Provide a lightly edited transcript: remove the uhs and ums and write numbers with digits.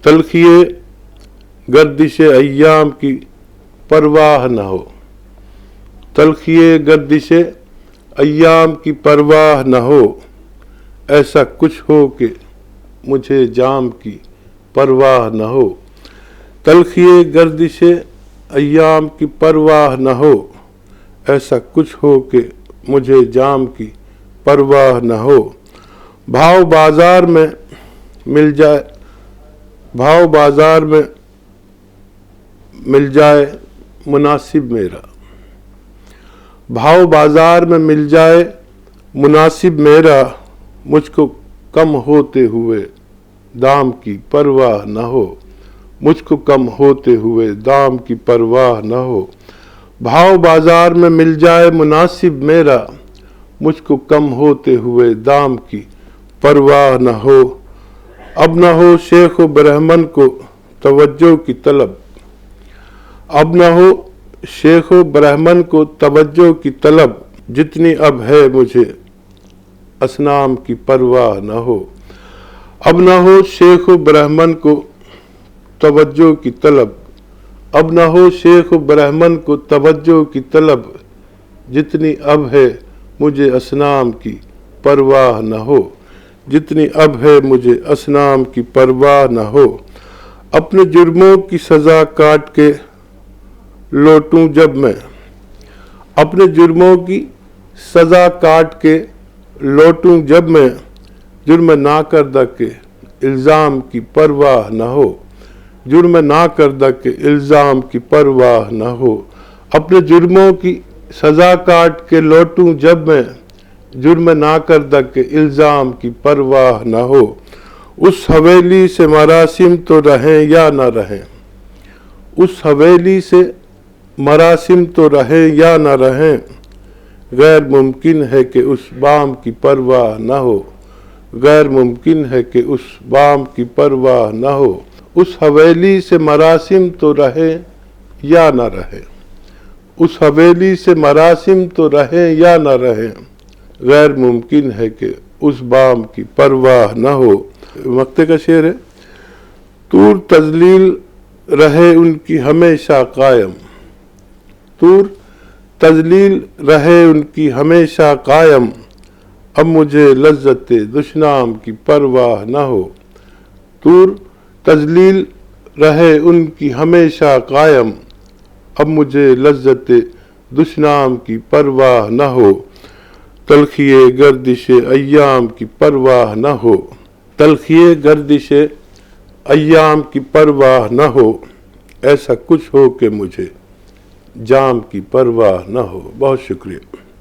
तलखिए गर्दिश अय्याम की परवाह न हो। तलखिए गर्दिश अय्याम की परवाह न हो, ऐसा कुछ हो कि मुझे जाम की परवाह न हो। तलखिए गर्दिश अय्याम की परवाह न हो, ऐसा कुछ हो कि मुझे जाम की परवाह न हो। भाव बाजार में मिल जाए, भाव बाजार में मिल जाए मुनासिब मेरा। भाव बाजार में मिल जाए मुनासिब मेरा, मुझको कम होते हुए दाम की परवाह न हो। मुझको कम होते हुए दाम की परवाह न हो। भाव बाजार में मिल जाए मुनासिब मेरा, मुझको कम होते हुए दाम की परवाह न हो। अब न हो शेख व ब्राह्मण को तवज्जो की तलब। अब न हो शेख व ब्राह्मण को तवज्जो की तलब, जितनी अब है मुझे असनाम की परवाह न हो। अब न हो शेख व ब्राह्मण को तवज्जो की तलब। अब न हो शेख व ब्राह्मण को तवज्जो की तलब, जितनी अब है मुझे असनाम की परवाह न हो। जितनी अब है मुझे असनाम की परवाह न हो। अपने जुर्मों की सज़ा काट के लौटूं जब मैं, अपने जुर्मों की सज़ा काट के लौटूं जब मैं, जुर्म ना करदा के इल्ज़ाम की परवाह न हो। जुर्म ना करदा के इल्ज़ाम की परवाह न हो। अपने जुर्मों की सज़ा काट के लौटूं जब मैं, जुर्म ना करदा के इल्ज़ाम की परवाह न हो। उस हवेली से मरासिम तो रहें या न रहें, उस हवेली से मरासिम तो रहें या न रहें, गैर मुमकिन है कि उस बाम की परवाह न हो। गैर मुमकिन है कि उस बाम की परवाह न हो। उस हवेली से मरासिम तो रहें या न रहें, उस हवेली से मरासिम तो रहें या न रहें, गैर मुमकिन है कि उस बाम की परवाह न हो। मक्ते का शेर है। तूर तजलील रहे उनकी हमेशा कायम। तूर तजलील रहे उनकी हमेशा कायम, अब मुझे लज्जत दुश्नाम की परवाह न हो। तूर तजलील रहे उनकी हमेशा कायम, अब मुझे लज्जत दुश्नाम की परवाह न हो। तलखिए गर्दिश अय्याम की परवाह न हो। तलखिए गर्दिश अय्याम की परवाह न हो, ऐसा कुछ हो कि मुझे जाम की परवाह न हो। बहुत शुक्रिया।